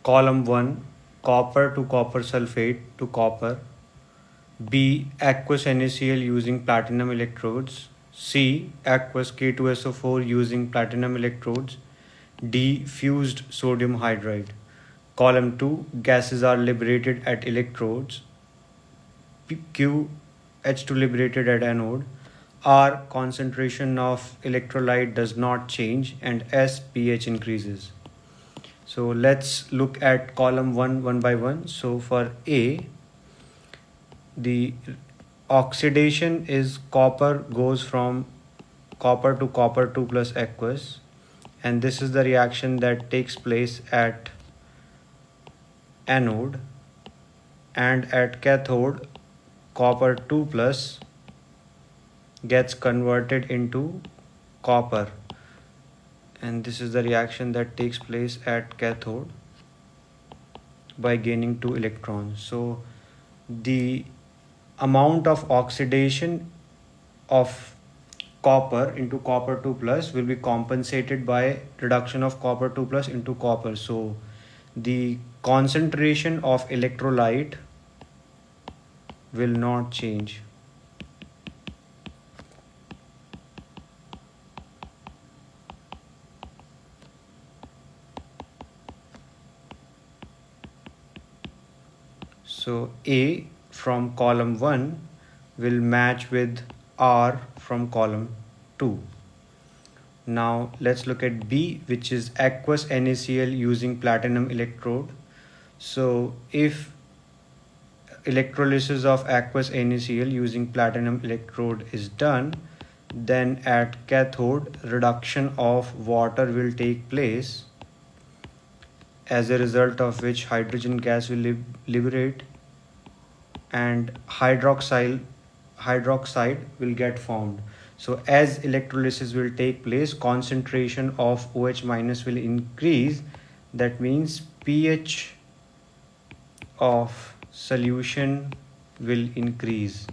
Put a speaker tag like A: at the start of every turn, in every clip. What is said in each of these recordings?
A: Column 1, copper to copper sulfate to copper. B, aqueous NaCl using platinum electrodes. C, aqueous K2SO4 using platinum electrodes. D, fused sodium hydride. Column 2, gases are liberated at electrodes. Q, H2 liberated at anode. R, concentration of electrolyte does not change, and S, pH increases. So let's look at column 1 one by one. So for A, the oxidation is copper goes from copper to copper 2 plus aqueous, and this is the reaction that takes place at anode, and at cathode copper 2 plus gets converted into copper, and this is the reaction that takes place at cathode by gaining 2 electrons. So the amount of oxidation of copper into copper 2 plus will be compensated by reduction of copper 2 plus into copper. So the concentration of electrolyte will not change. So A from column 1 will match with R from column 2. Now let's look at B, which is aqueous NaCl using platinum electrode. So if electrolysis of aqueous NaCl using platinum electrode is done, then at cathode reduction of water will take place, as a result of which hydrogen gas will liberate and hydroxide will get formed. So as electrolysis will take place, concentration of OH minus will increase. That means pH of solution will increase,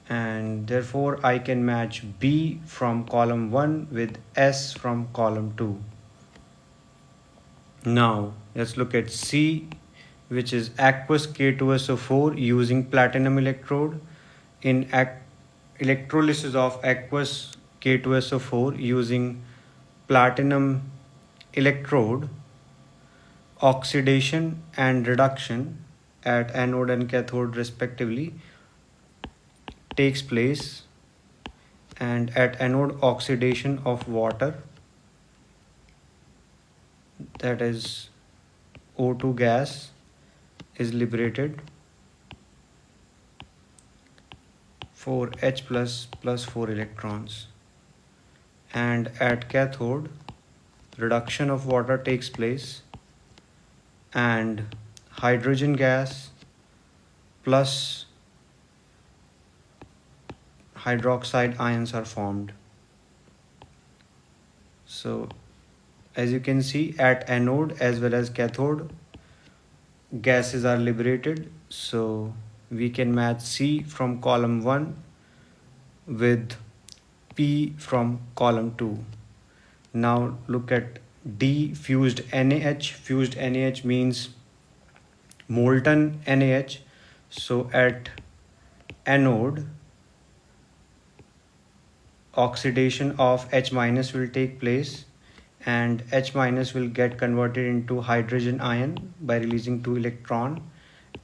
A: and therefore I can match B from column 1 with S from column 2. Now let's look at C, which is aqueous K2SO4 using platinum electrode. In electrolysis of aqueous K2SO4 using platinum electrode, oxidation and reduction at anode and cathode respectively takes place, and at anode oxidation of water, that is O2 gas, is liberated for H plus 4 electrons, and at cathode reduction of water takes place and hydrogen gas plus hydroxide ions are formed. So as you can see, at anode as well as cathode gases are liberated, so we can match C from column 1 with P from column 2. Now look at D, fused NaH. Fused NaH means molten NaH. So at anode, oxidation of H minus will take place, and H minus will get converted into hydrogen ion by releasing 2 electrons,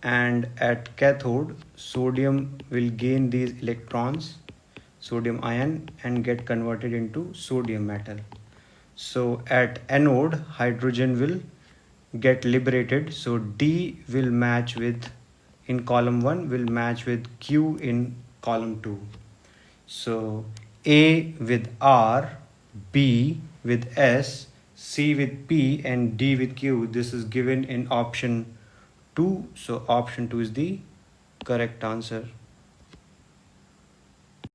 A: and at cathode sodium will gain these electrons, sodium ion, and get converted into sodium metal. So at anode hydrogen will get liberated, so D will match with, in column 1 will match with Q in column 2. So A with R, B with S, C with P, and D with Q. This is given in option 2. So option 2 is the correct answer.